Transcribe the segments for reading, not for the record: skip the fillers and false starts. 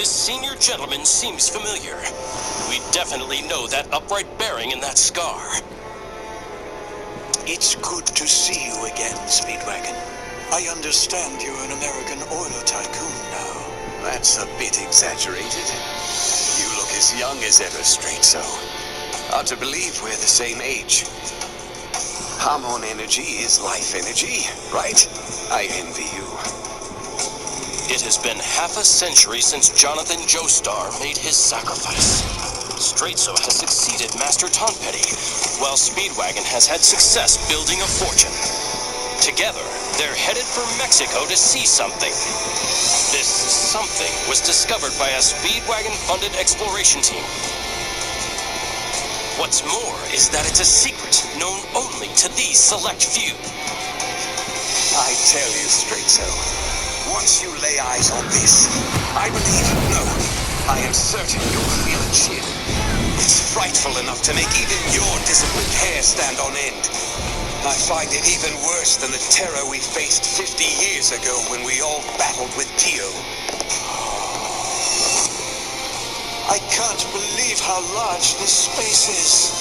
senior gentleman seems familiar. We definitely know that upright bearing and that scar. It's good to see you again, Speedwagon. I understand you're an American oil tycoon now. That's a bit exaggerated. You look as young as ever, Straight-So. Hard to believe we're the same age. Hormone energy is life energy, right? I envy you. It has been half a century since Jonathan Joestar made his sacrifice. Straight-So has succeeded Master Tonpetty, while Speedwagon has had success building a fortune. Together, they're headed for Mexico to see something. This something was discovered by a Speedwagon-funded exploration team. What's more is that it's a secret known only to these select few. I tell you, Straight-So, once you lay eyes on this, I believe, no, I am certain you'll feel a chill. It's frightful enough to make even your disciplined hair stand on end. I find it even worse than the terror we faced 50 years ago when we all battled with Dio. I can't believe how large this space is.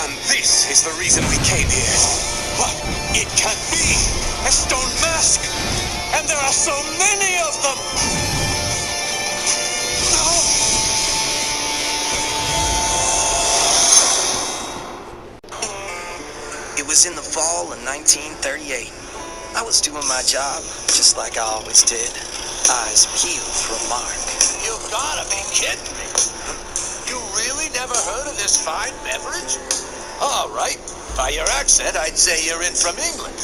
And this is the reason we came here. What? It can't be! A stone mask! And there are so many of them! It was in the fall of 1938. I was doing my job, just like I always did. Eyes peeled for a mark. You gotta be kidding me. You really never heard of this fine beverage? All right. By your accent, I'd say you're in from England.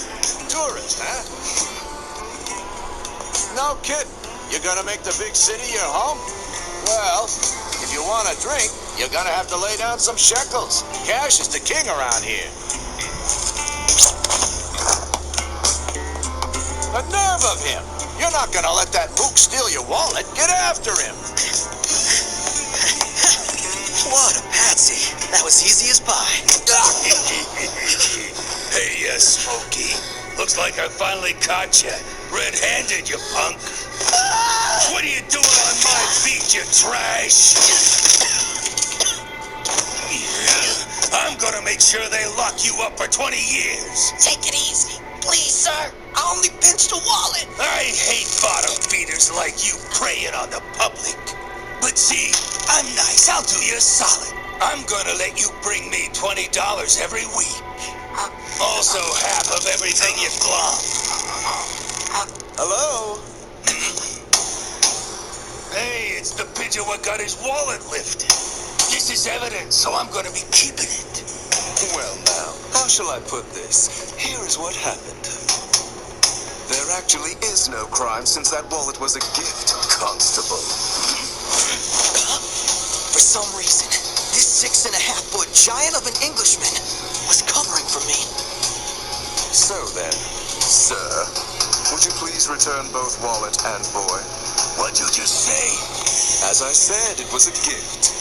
Tourist, huh? No kidding. You're gonna make the big city your home? Well, if you want a drink, you're gonna have to lay down some shekels. Cash is the king around here. The nerve of him! You're not gonna let that mook steal your wallet. Get after him! What a patsy. That was easy as pie. Hey, Smokey. Looks like I finally caught you. Red-handed, you punk. What are you doing on my beach, you trash? I'm gonna make sure they lock you up for 20 years. Take it easy. Please, sir. I only pinched a wallet. I hate bottom feeders like you preying on the public. But see, I'm nice. I'll do you a solid. I'm gonna let you bring me $20 every week. Also half of everything you glom. Hello? Hey, it's the pigeon what got his wallet lifted. This is evidence, so I'm gonna be keeping it. Well now, how shall I put this? Here is what happened. There actually is no crime since that wallet was a gift, Constable. For some reason, this 6.5-foot giant of an Englishman was covering for me. So then, sir, would you please return both wallet and boy? What'd you just say? As I said, it was a gift.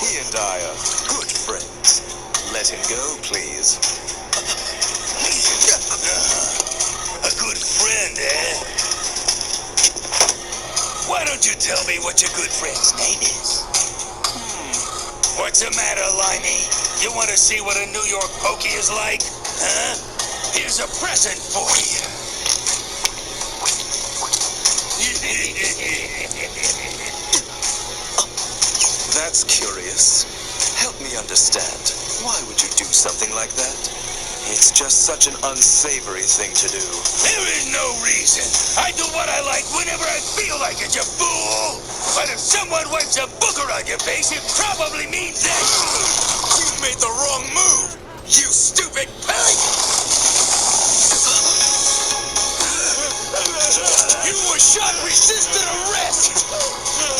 He and I are good friends. Let him go, please. A good friend, eh? Why don't you tell me what your good friend's name is? What's the matter, Limey? You want to see what a New York pokey is like? Huh? Here's a present for you. That's curious. Help me understand. Why would you do something like that? It's just such an unsavory thing to do. There is no reason. I do what I like whenever I feel like it, you fool! But if someone wipes a booger on your face, it probably means that you made the wrong move, you stupid pig! You were shot resistant arrest!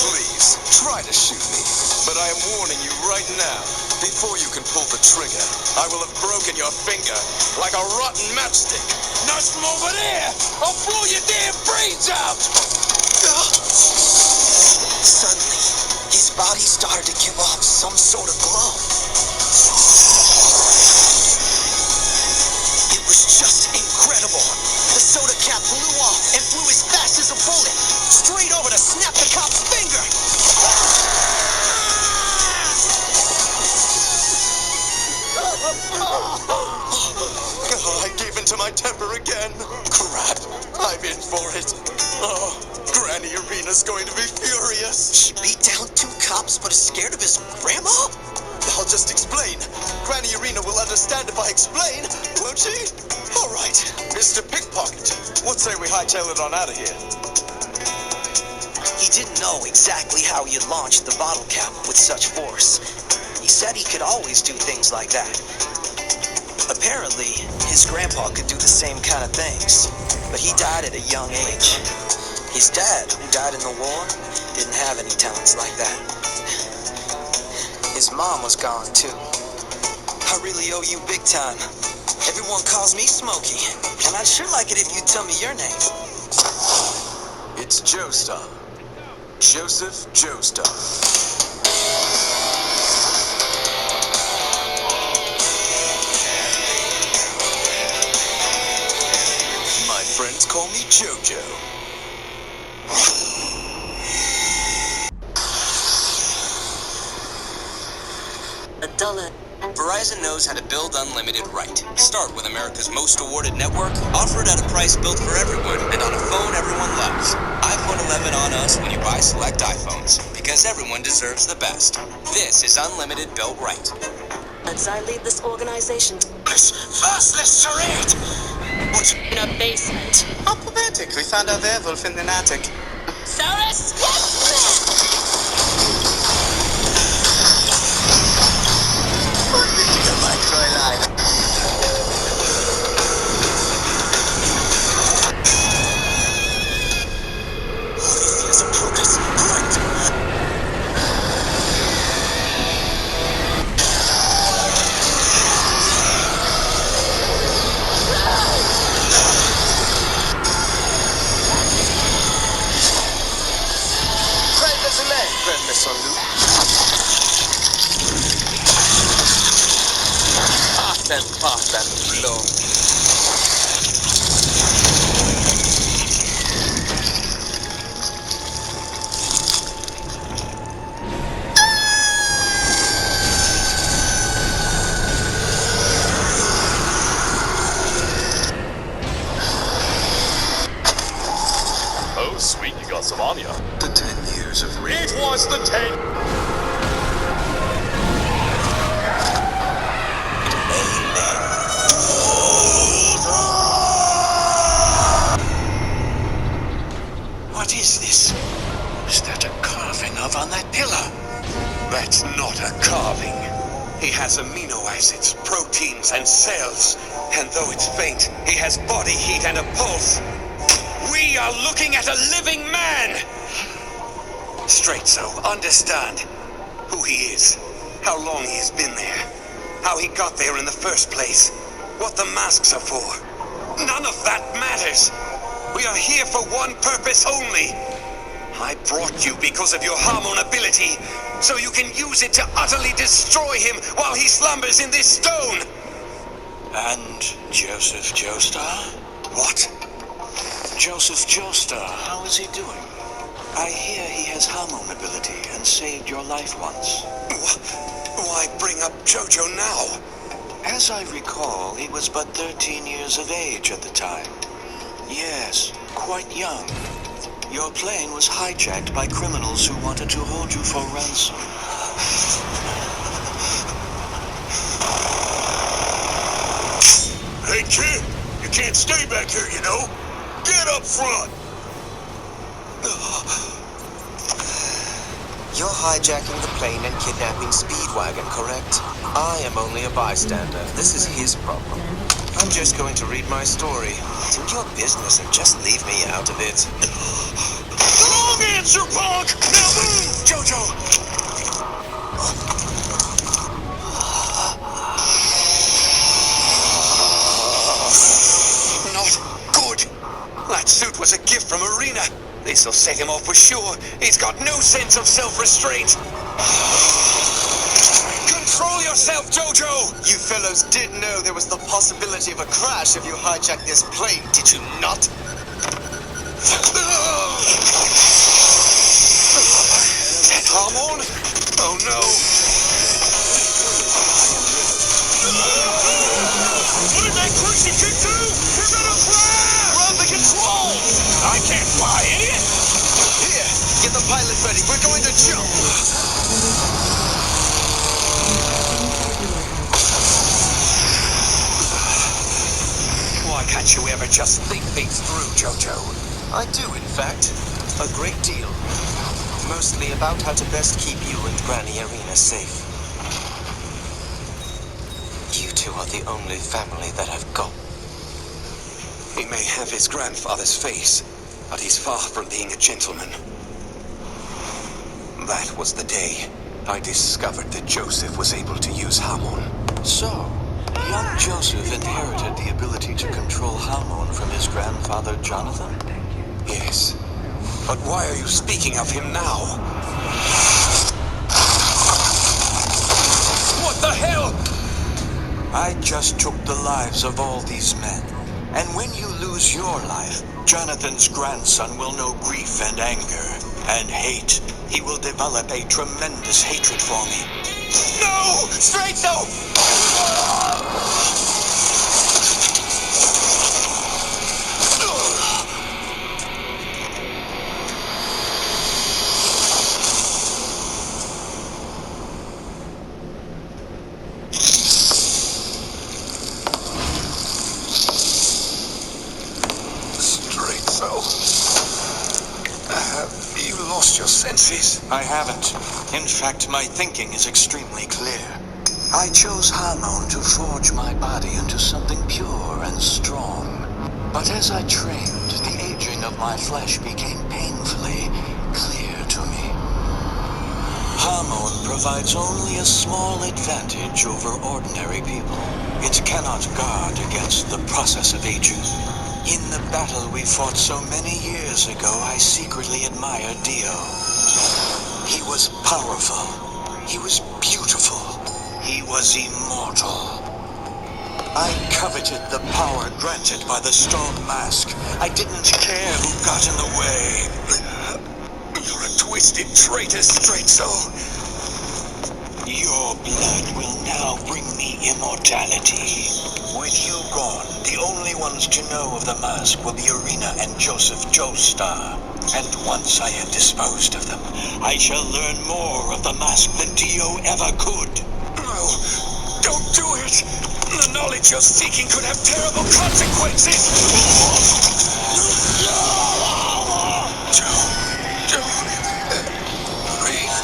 Please, try to shoot me. But I am warning you right now, before you can pull the trigger, I will have broken your finger like a rotten matchstick. Nothing over there! I'll blow your damn brains out! Suddenly, his body started to give off some sort of glow. It was just incredible. The soda cap flew off and flew as fast as a bullet, straight over to snap the cop's finger. into my temper again. Crap, I'm in for it. Oh, Granny Arena's going to be furious. She beat down 2 cops but is scared of his grandma? I'll just explain. Granny Arena will understand if I explain, won't she? All right, Mr. Pickpocket, what say we hightail it on out of here? He didn't know exactly how he had launched the bottle cap with such force. He said he could always do things like that. Apparently, his grandpa could do the same kind of things, but he died at a young age. His dad, who died in the war, didn't have any talents like that. His mom was gone, too. I really owe you big time. Everyone calls me Smokey, and I'd sure like it if you'd tell me your name. It's Joestar. Joseph Joestar. My friends call me Jojo. $1. Verizon knows how to build unlimited right. Start with America's most awarded network, offer it at a price built for everyone, and on a phone everyone loves. iPhone 11 on us when you buy select iPhones, because everyone deserves the best. This is unlimited built right. As I lead this organization Fastless charade! What? in a basement. How poetic. We found our werewolf in the attic. Cyrus, yes! My Fräulein. This is a progress. Right. Très désolé, Grand Loup. Part and blow. Oh, sweet, you got some on ya. The 10 years of rage. It was the 10. What is this? Is that a carving of on that pillar? That's not a carving. He has amino acids, proteins, and cells. And though it's faint, he has body heat and a pulse. We are looking at a living man! Straight so, understand who he is, how long he has been there, how he got there in the first place, what the masks are for. None of that matters. We are here for one purpose only. I brought you because of your hormone ability, so you can use it to utterly destroy him while he slumbers in this stone. And Joseph Joestar? What? Joseph Joestar, how is he doing? I hear he has hormone ability and saved your life once. Why bring up Jojo now? As I recall, he was but 13 years of age at the time. Yes, quite young. Your plane was hijacked by criminals who wanted to hold you for ransom. Hey, kid, you can't stay back here, you know? Get up front! You're hijacking the plane and kidnapping Speedwagon, correct? I am only a bystander. This is his problem. I'm just going to read my story. Do your business and just leave me out of it. Wrong answer, punk! Now move! Jojo! Not good. That suit was a gift from Arena. This'll set him off for sure. He's got no sense of self-restraint. Control yourself, Jojo! You fellows did know there was the possibility of a crash if you hijacked this plane, did you not? That hormone? Oh no! What did that crazy kid do? you ever just think things through, Jojo? I do, in fact. A great deal. Mostly about how to best keep you and Granny Irina safe. You two are the only family that I've got. He may have his grandfather's face, but he's far from being a gentleman. That was the day I discovered that Joseph was able to use Hamon. So, young Joseph inherited the ability to control Hamon from his grandfather Jonathan? Yes. But why are you speaking of him now? What the hell? I just took the lives of all these men. And when you lose your life, Jonathan's grandson will know grief and anger and hate. He will develop a tremendous hatred for me. No! Straight so! Straight so. Have you lost your senses? I haven't. In fact, my thinking is extremely clear. I chose Hamon to forge my body into something pure and strong. But as I trained, the aging of my flesh became painfully clear to me. Hamon provides only a small advantage over ordinary people. It cannot guard against the process of aging. In the battle we fought so many years ago, I secretly admired Dio. He was powerful. He was beautiful. He was immortal. I coveted the power granted by the stone mask. I didn't care who got in the way. You're a twisted traitor, Straight so. Your blood will now bring me immortality. With you gone, the only ones to know of the mask will be Irina and Joseph Joestar. And once I have disposed of them, I shall learn more of the mask than Dio ever could. No, don't do it! The knowledge you're seeking could have terrible consequences! Breathe.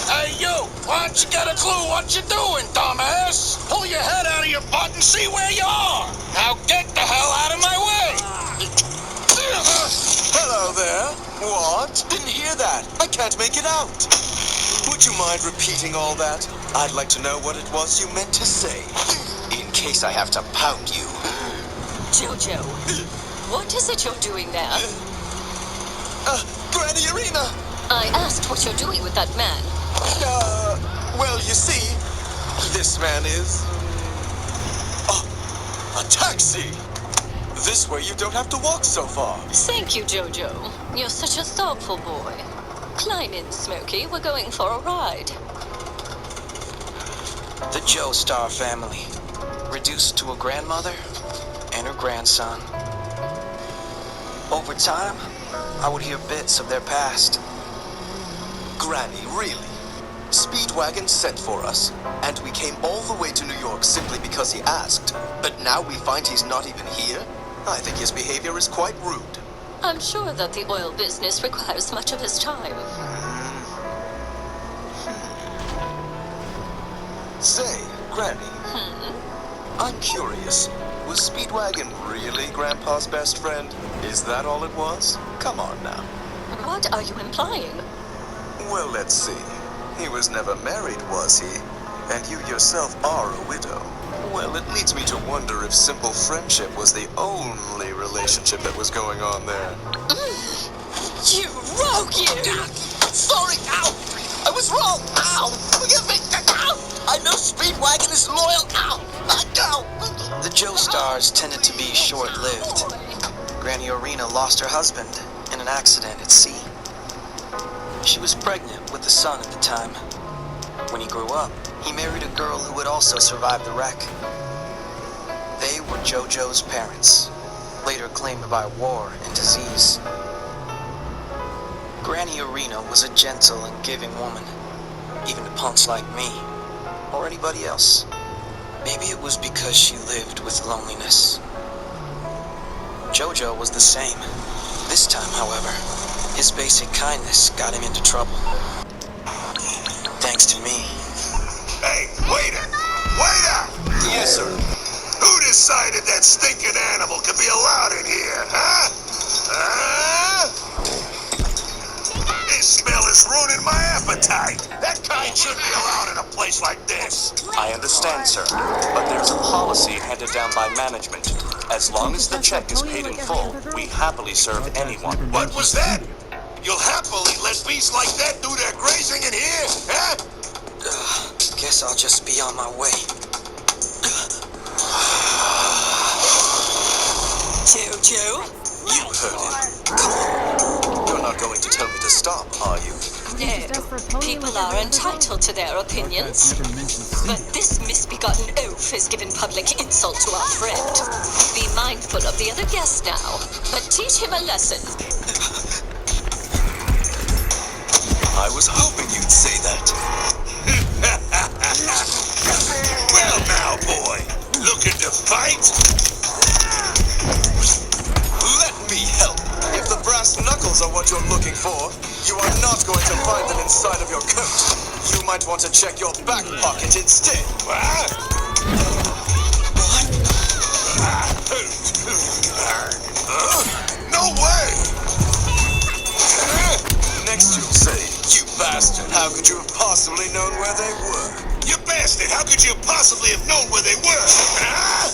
Hey, you! Why don't you get a clue what you're doing, dumbass? Pull your head out of your butt and see where you are! Now get the hell out of my way! Hello there. What? Didn't hear that. I can't make it out. Would you mind repeating all that? I'd like to know what it was you meant to say. In case I have to pound you. Jojo, what is it you're doing there? Granny Irina! I asked what you're doing with that man. Well, you see, this man is... a taxi! This way you don't have to walk so far. Thank you, Jojo. You're such a thoughtful boy. Climb in, Smokey. We're going for a ride. The Joestar family, reduced to a grandmother and her grandson. Over time, I would hear bits of their past. Granny, really? Speedwagon sent for us, and we came all the way to New York simply because he asked. But now we find he's not even here? I think his behavior is quite rude. I'm sure that the oil business requires much of his time. Say, Granny, I'm curious. Was Speedwagon really Grandpa's best friend? Is that all it was? Come on now. What are you implying? Well, let's see. He was never married, was he? And you yourself are a widow. Well, it leads me to wonder if simple friendship was the only relationship that was going on there. You rogue, you! Sorry, ow! I was wrong! Ow! Forgive me! Ow! I know Speedwagon is loyal! Ow! Ow! The Joestars tended to be short-lived. Granny Irina lost her husband in an accident at sea. She was pregnant with a son at the time. When he grew up, he married a girl who would also survive the wreck. They were Jojo's parents, later claimed by war and disease. Granny Arena was a gentle and giving woman, even to punks like me, or anybody else. Maybe it was because she lived with loneliness. Jojo was the same. This time, however, his basic kindness got him into trouble. Thanks to me. Hey, waiter! Waiter! Yes, sir. Who decided that stinking animal could be allowed in here, huh? This smell is ruining my appetite. That kind shouldn't be allowed in a place like this. I understand, sir, but there's a policy handed down by management. As long as the check is paid in full, we happily serve anyone. What was that? You'll happily let beasts like that do their grazing in here, huh? Guess I'll just be on my way. Jojo? You heard him. You're not going to tell me to stop, are you? No, people are entitled to their opinions. But this misbegotten oaf has given public insult to our friend. Be mindful of the other guests now, but teach him a lesson. I was hoping you'd say that. Well now, boy, looking to fight? Let me help. If the brass knuckles are what you're looking for, you are not going to find them inside of your coat. You might want to check your back pocket instead. What? No way! Next you'll say, you bastard, how could you have possibly known where they were? You bastard, how could you possibly have known where they were? Huh?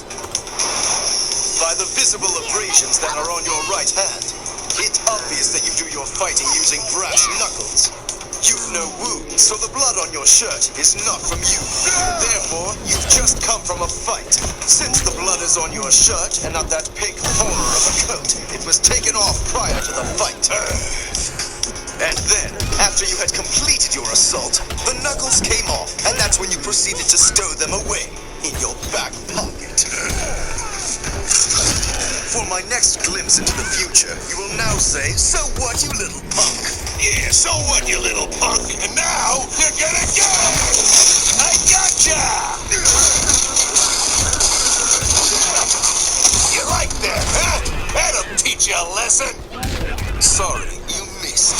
By the visible abrasions that are on your right hand. It's obvious that you do your fighting using brass knuckles. You've no wounds, so the blood on your shirt is not from you. Therefore, you've just come from a fight. Since the blood is on your shirt and not that pink horror of a coat, it was taken off prior to the fight. And then, after you had completed your assault, the knuckles came off, and that's when you proceeded to stow them away in your back pocket. For my next glimpse into the future, you will now say, "So what, you little punk?" Yeah, so what, you little punk? And now, you're gonna go! I gotcha! You like that, huh? That'll teach you a lesson. Sorry, you missed.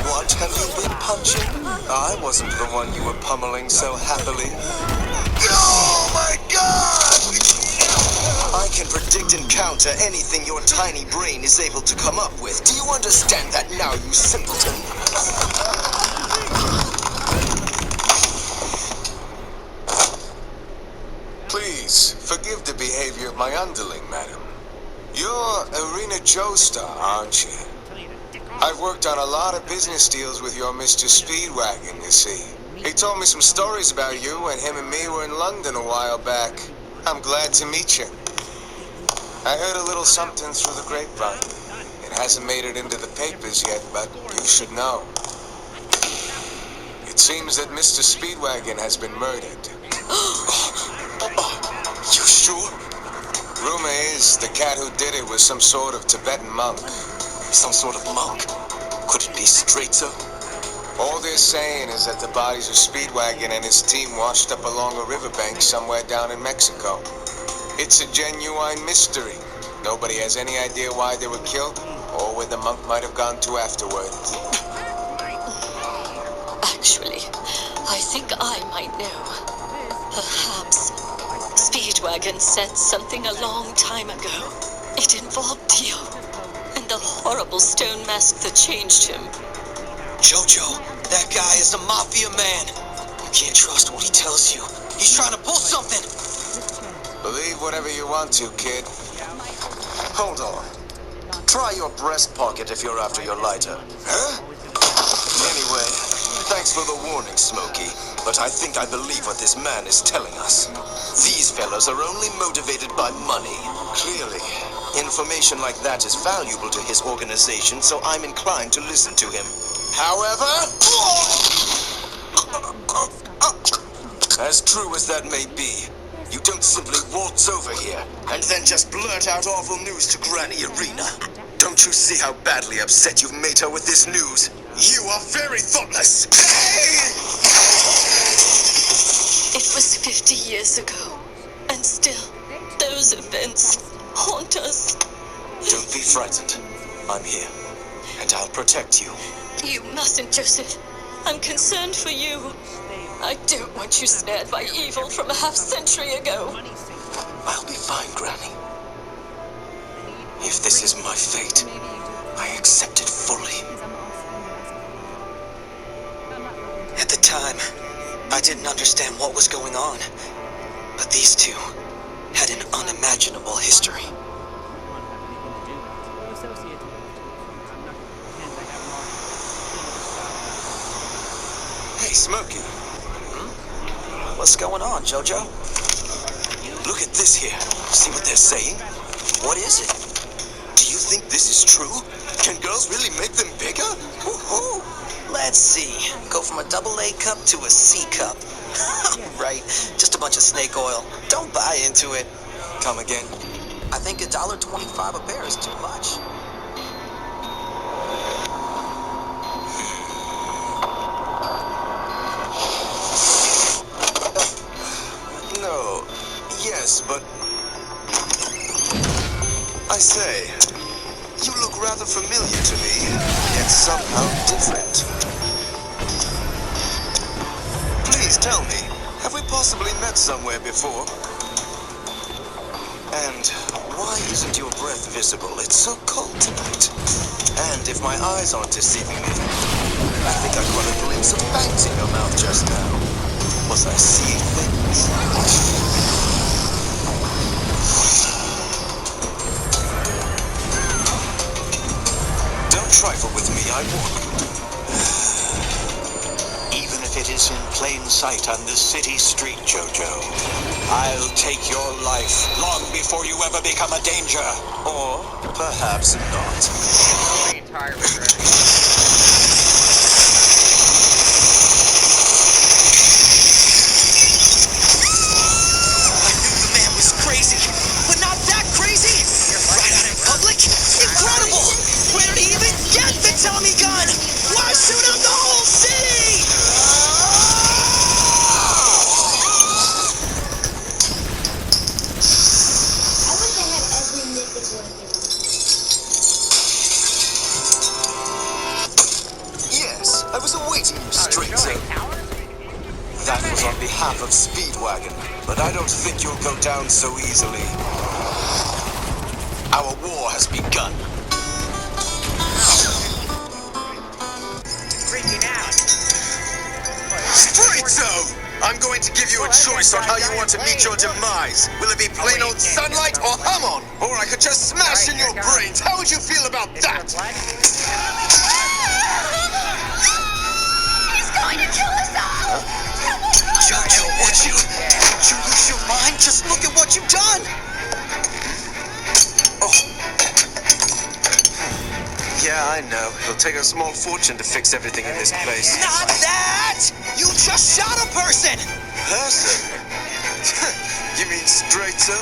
What have you been punching? I wasn't the one you were pummeling so happily. Oh my God! I can predict and counter anything your tiny brain is able to come up with. Do you understand that now, you simpleton? Please, forgive the behavior of my underling, madam. You're Arena Joestar, aren't you? I've worked on a lot of business deals with your Mr. Speedwagon, you see. He told me some stories about you, and him and me were in London a while back. I'm glad to meet you. I heard a little something through the grapevine. It hasn't made it into the papers yet, but you should know. It seems that Mr. Speedwagon has been murdered. You sure? Rumor is the cat who did it was some sort of Tibetan monk. Some sort of monk? Could it be Straight-so? All they're saying is that the bodies of Speedwagon and his team washed up along a riverbank somewhere down in Mexico. It's a genuine mystery. Nobody has any idea why they were killed or where the monk might have gone to afterward. Actually, I think I might know. Perhaps Speedwagon said something a long time ago. It involved you and the horrible stone mask that changed him. Jojo, that guy is a mafia man. You can't trust what he tells you. He's trying to pull something. Believe whatever you want to, kid. Hold on. Try your breast pocket if you're after your lighter. Huh? Anyway, thanks for the warning, Smokey. But I think I believe what this man is telling us. These fellas are only motivated by money. Clearly, information like that is valuable to his organization, so I'm inclined to listen to him. However, as true as that may be, You don't simply waltz over here and then just blurt out awful news to Granny Arena. Don't you see how badly upset you've made her with this news? You are very thoughtless. It was 50 years ago, and still, those events haunt us. Don't be frightened. I'm here, and I'll protect you. You mustn't, Joseph. I'm concerned for you. I don't want you snared by evil from a half-century ago. I'll be fine, Granny. If this is my fate, I accept it fully. At the time, I didn't understand what was going on. But these two had an unimaginable history. Hey, Smokey. What's going on, Jojo? Look at this here. See what they're saying? What is it? Do you think this is true? Can girls really make them bigger? Woohoo! Let's see. Go from a AA cup to a C cup. Right. Just a bunch of snake oil. Don't buy into it. Come again? I think $1.25 a pair is too much. No. Yes, but... I say, you look rather familiar to me, yet somehow different. Please tell me, have we possibly met somewhere before? And why isn't your breath visible? It's so cold tonight. And if my eyes aren't deceiving me, I think I caught a glimpse of fangs in your mouth just now. Was I seeing things? Don't trifle with me, I warn you. Even if it is in plain sight on the city street, Jojo, I'll take your life long before you ever become a danger. Or perhaps not. The entire regret. Crazy, but not that crazy. Right out in public? Incredible! Where did he even get the Tommy gun? Why shoot up the whole city? I wish I had every naked one here. Yes, I was awaiting you, straight sir. That was on behalf of Speedwagon, but I don't think you'll go down so easily. Our war has begun. Freaking out. Straight so! I'm going to give you a choice on how you want to meet your demise. Will it be plain old sunlight or hum-on? Or I could just smash in your brains. How would you feel about that? He's going to kill us all! Jojo, would you lose your mind? Just look at what you've done. Oh. Yeah, I know. It'll take a small fortune to fix everything in this place. Not that! You just shot a person! Person? You mean straight so?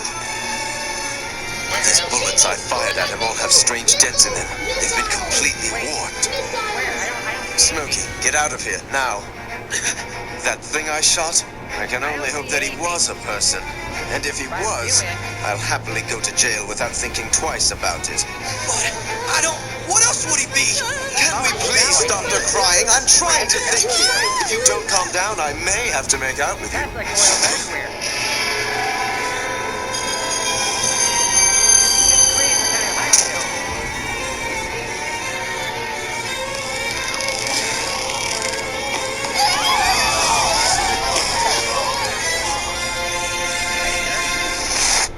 These bullets I fired at him all have strange dents in them. They've been completely warped. Smokey, get out of here, now. That thing I shot? I can only hope that he was a person. And if he was, I'll happily go to jail without thinking twice about it. What else would he be? Can we please stop the crying? I'm trying to think here. If you don't calm down, I may have to make out with you. That's like oil everywhere. It's clean, what kind of life do?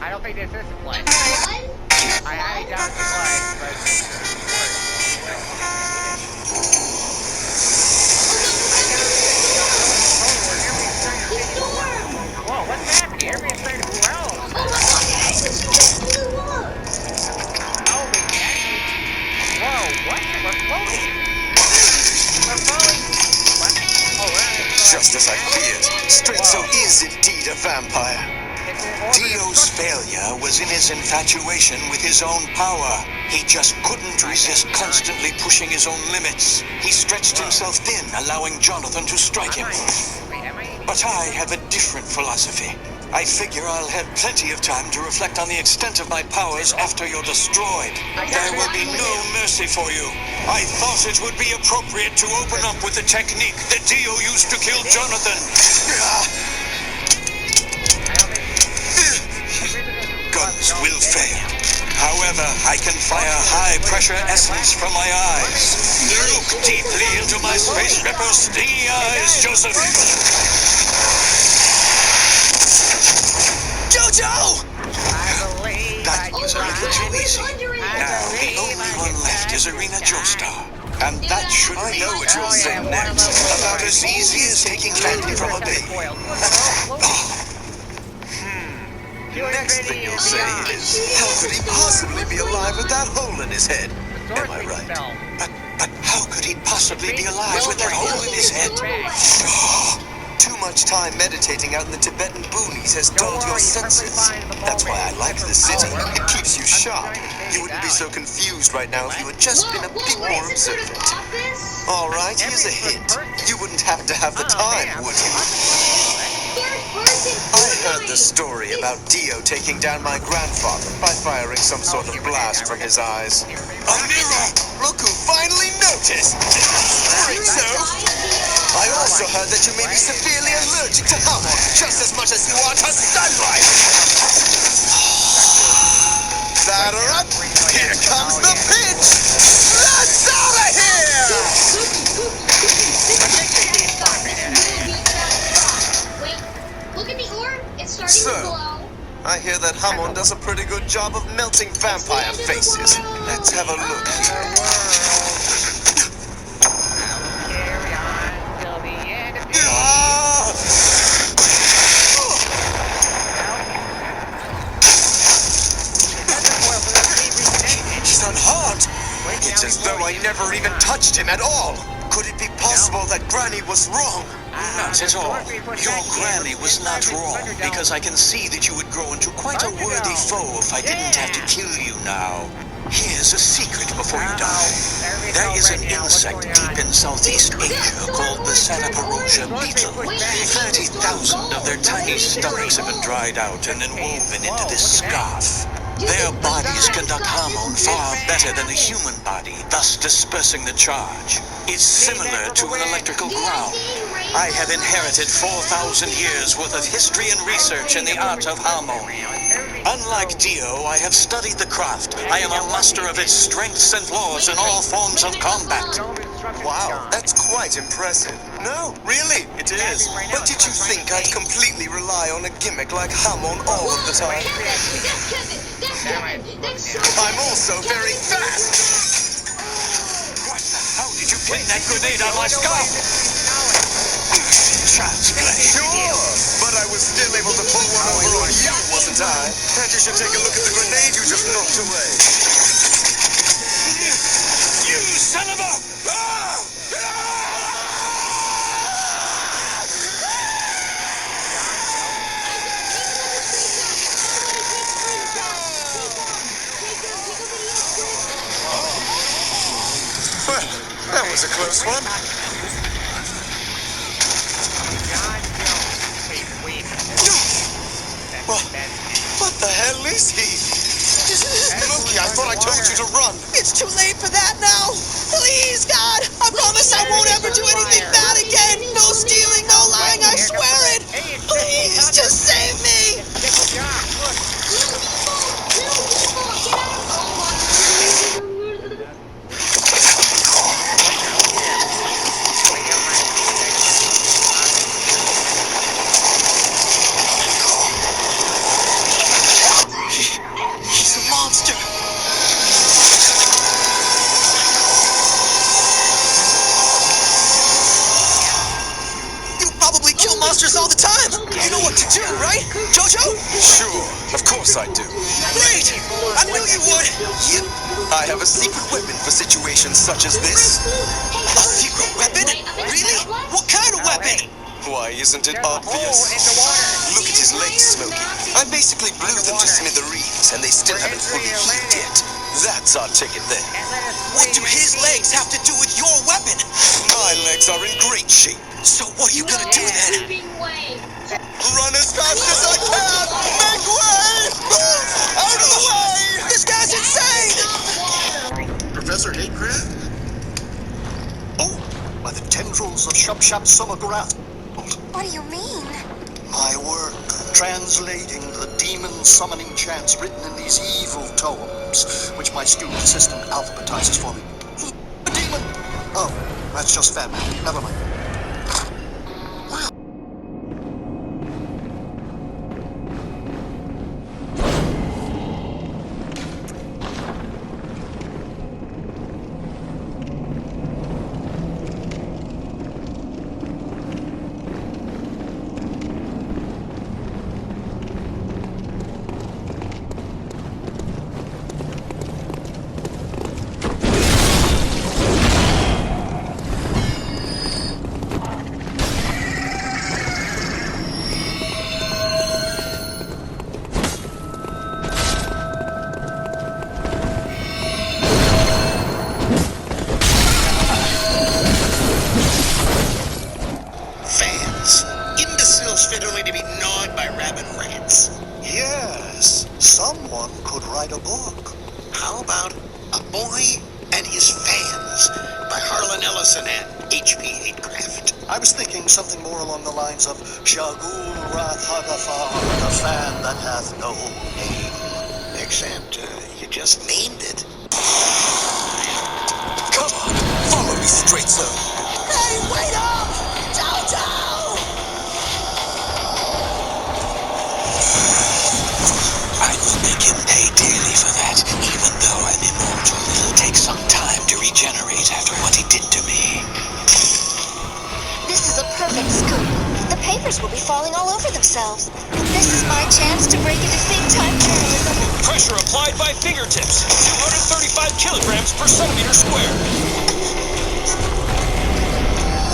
I don't think this is a play. I doubt it's a play, but... Whoa, what's happening? Everybody's starting to grow. Holy heck. Whoa, what? We're floating. We're falling. What? Oh, we're on the floor. Just as I feared, Stritzo is indeed a vampire. Dio's failure was in his infatuation with his own power. He just couldn't resist constantly pushing his own limits. He stretched himself thin, allowing Jonathan to strike him. But I have a different philosophy. I figure I'll have plenty of time to reflect on the extent of my powers after you're destroyed. There will be no mercy for you. I thought it would be appropriate to open up with the technique that Dio used to kill Jonathan. Guns will fail. However, I can fire high-pressure essence from my eyes. Look deeply into my space ripper's stingy eyes, Joseph. Jojo! That was a little too easy. Now, the only one left is Arena Joestar. And that should be what you'll say next. About as easy as taking candy from a baby. Next thing you'll say is, how could he possibly be alive with that hole in his head? Am I right? But how could he possibly be alive with that hole in his head? Too much time meditating out in the Tibetan boonies has dulled your senses. That's why I like this city. It keeps you sharp. You wouldn't be so confused right now if you had just been a bit more observant. All right, here's a hint. You wouldn't have to have the time, would you? I heard the story about Dio taking down my grandfather by firing some sort of blast from his eyes. A mirror! Look who finally noticed! Great, so? I also heard that you may be severely allergic to Hamon, just as much as you are to sunlight! Batter up! Here comes the pitch! Let's out of here! Look at the orb. It's starting to glow. I hear that Hamon does a pretty good job of melting vampire faces. Let's have a look here. He's unharmed. It's as though I never even touched him at all. Could it be possible that Granny was wrong? Not at all. Your granny was not wrong, because I can see that you would grow into quite a worthy foe if I didn't have to kill you now. Here's a secret before you die. There is an insect deep in Southeast Asia called the Sataparosia beetle. 30,000 of their tiny stomachs have been dried out and then woven into this scarf. Their bodies conduct hormone far better than the human body, thus dispersing the charge. It's similar to an electrical ground. I have inherited 4,000 years worth of history and research in the art of hormone. Unlike Dio, I have studied the craft. I am a master of its strengths and flaws in all forms of combat. Wow, that's quite impressive. No, really, it is. But did you think I'd completely rely on a gimmick like Hamon all of the time? I'm also very fast! What the hell did you pin that grenade on my scalp? Child's play. Sure, but I was still able to pull one over on you, wasn't I? And you should take a look at the grenade you just knocked away. You son of a... Well, that was a close one. What the hell is he? Mookie, I thought I told you to run. It's too late for that now. Please, God, I promise I won't ever do anything bad again. No stealing, no lying, I swear it. Please, just save me. All the time. You know what to do, right, Jojo? Sure, of course I do. Great! I knew you would. Yep, I have a secret weapon for situations such as this. A secret weapon? Really? What kind of weapon? Why isn't it There's a hole obvious? in the water. Look at his legs, Smokey. I basically blew them to smithereens, and they still haven't fully healed yet. That's our ticket there. And let us What do swing his and legs have to do with your weapon? My legs are in great shape. So what are you gonna do then? Moving way. Run as fast as I can! Make way! Move! Out of the way! This guy's insane! Professor Hatecraft? Oh, by the tendrils of Shub-Shub Sumagrath. What do you mean? My work, translating the demon-summoning chants written in these evil tomes, which my student assistant alphabetizes for me. A demon! Oh, that's just fan mail. Never mind. fit only to be gnawed by rabid rats. Yes, someone could write a book. How about A Boy and His Fans by Harlan Ellison and H.P. Hatecraft? I was thinking something more along the lines of Shagul Rath Hagafar, the fan that hath no name. Except you just named it. Come on, follow me straight, sir. Hey, wait up! Toto! I will make him pay dearly for that. Even though I'm immortal, it'll take some time to regenerate after what he did to me. This is a perfect scoop. The papers will be falling all over themselves. This is my chance to break into big-time journalism. Pressure applied by fingertips. 235 kilograms per centimeter square.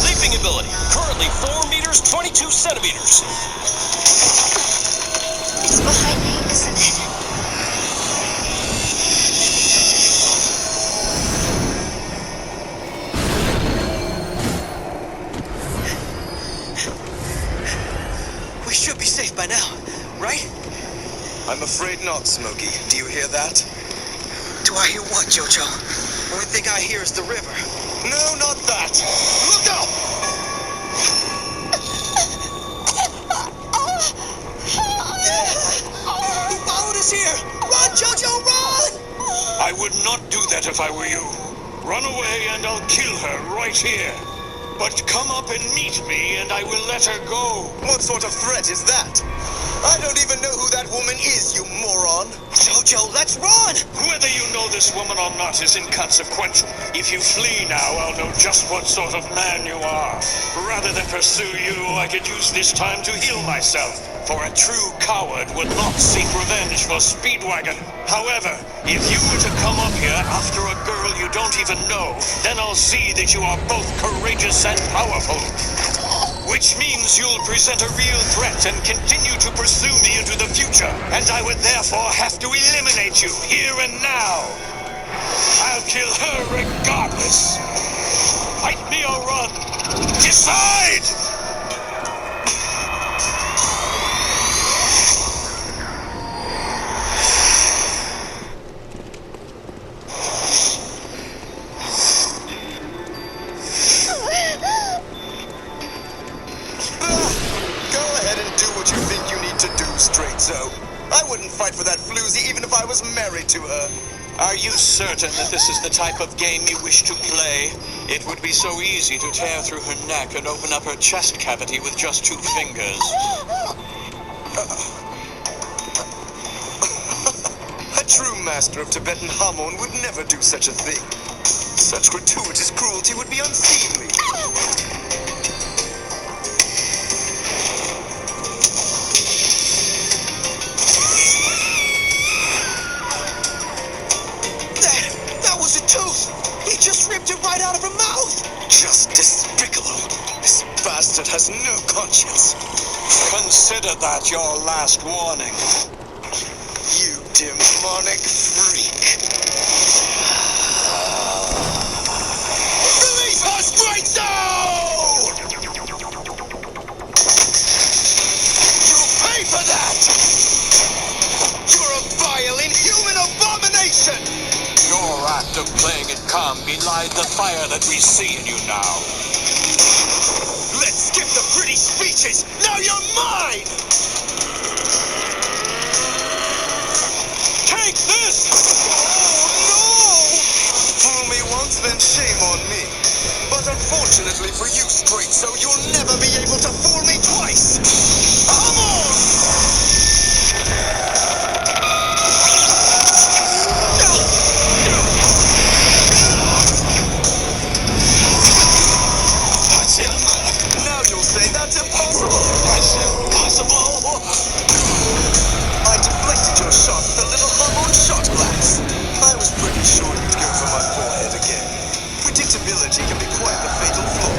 Leaping ability. Currently 4 meters, 22 centimeters. It's behind me, isn't it? We should be safe by now, right? I'm afraid not, Smokey. Do you hear that? Do I hear what, Jojo? Only thing I hear is the river. No, not that. Look up! Who followed us here? Run, Jojo, run! I would not do that if I were you. Run away and I'll kill her right here. But come up and meet me and I will let her go. What sort of threat is that? I don't even know who that woman is, you moron. Jojo, let's run! Whether you know this woman or not is inconsequential. If you flee now, I'll know just what sort of man you are. Rather than pursue you, I could use this time to heal myself. For a true coward would not seek revenge for Speedwagon. However, if you were to come up here after a girl you don't even know, then I'll see that you are both courageous and powerful. Which means you'll present a real threat and continue to pursue me into the future. And I would therefore have to eliminate you here and now. I'll kill her regardless. Fight me or run. Decide! I wouldn't fight for that floozy even if I was married to her. Are you certain that this is the type of game you wish to play? It would be so easy to tear through her neck and open up her chest cavity with just 2 fingers. A true master of Tibetan Hamon would never do such a thing. Such gratuitous cruelty would be unseemly. That was a tooth! He just ripped it right out of her mouth! Just despicable. This bastard has no conscience. Consider that your last warning. You demonic freak. Release her, straight zone! You'll pay for that! You're a vile, inhuman abomination! Your act of playing it calm belied the fire that we see in you now. Let's skip the pretty speeches! Now you're mine! Take this! Oh, no! Fool me once, then shame on me. But unfortunately for you, straight so, you'll never be able to fool me twice! Come on! That's it. Now you'll say that's impossible! That's impossible! I deflected your shot with a little hormone shot glass. I was pretty sure you'd go for my forehead again. Predictability can be quite the fatal flaw.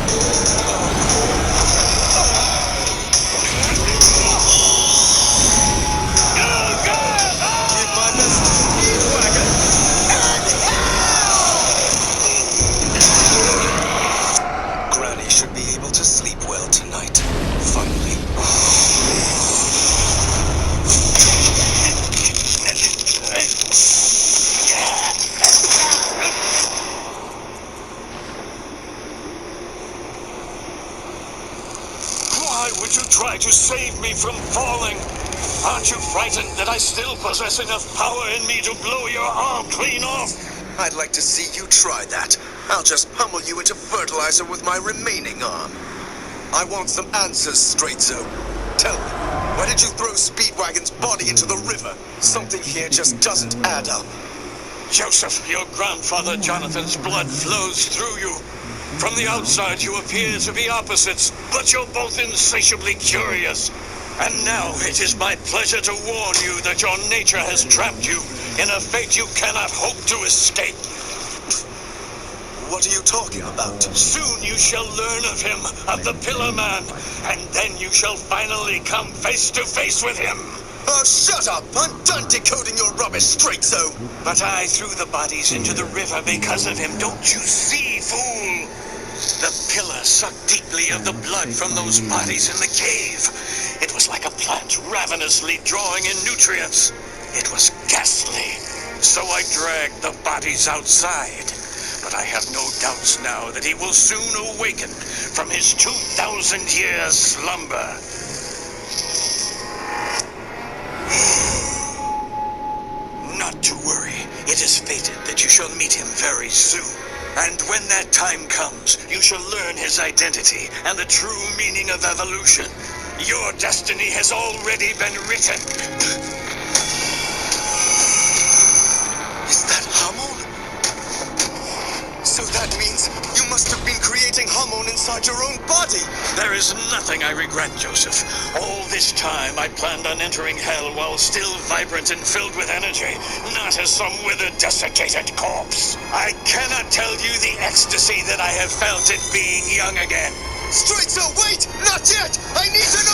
Give my message to Speedwagon and hell! Granny should be able to sleep well tonight. Finally. Why would you try to save me from falling? Aren't you frightened that I still possess enough power in me to blow your arm clean off? I'd like to see you try that. I'll just pummel you into fertilizer with my remaining arm. I want some answers, straight so. Tell me, why did you throw Speedwagon's body into the river? Something here just doesn't add up. Joseph, your grandfather Jonathan's blood flows through you. From the outside, you appear to be opposites, but you're both insatiably curious. And now it is my pleasure to warn you that your nature has trapped you in a fate you cannot hope to escape. What are you talking about? Soon you shall learn of him, of the Pillar Man, and then you shall finally come face to face with him. Oh, shut up! I'm done decoding your rubbish, straight so. But I threw the bodies into the river because of him. Don't you see, fool? The Pillar sucked deeply of the blood from those bodies in the cave. It was like a plant ravenously drawing in nutrients. It was ghastly. So I dragged the bodies outside. But I have no doubts now that he will soon awaken from his 2,000-year slumber. Not to worry. It is fated that you shall meet him very soon. And when that time comes, you shall learn his identity and the true meaning of evolution. Your destiny has already been written. Is that hormone? So that means you must have been creating hormone inside your own body. There is nothing I regret, Joseph. All this time I planned on entering hell while still vibrant and filled with energy, not as some withered, desiccated corpse. I cannot tell you the ecstasy that I have felt at being young again. Straight so, wait! Not yet! I need to know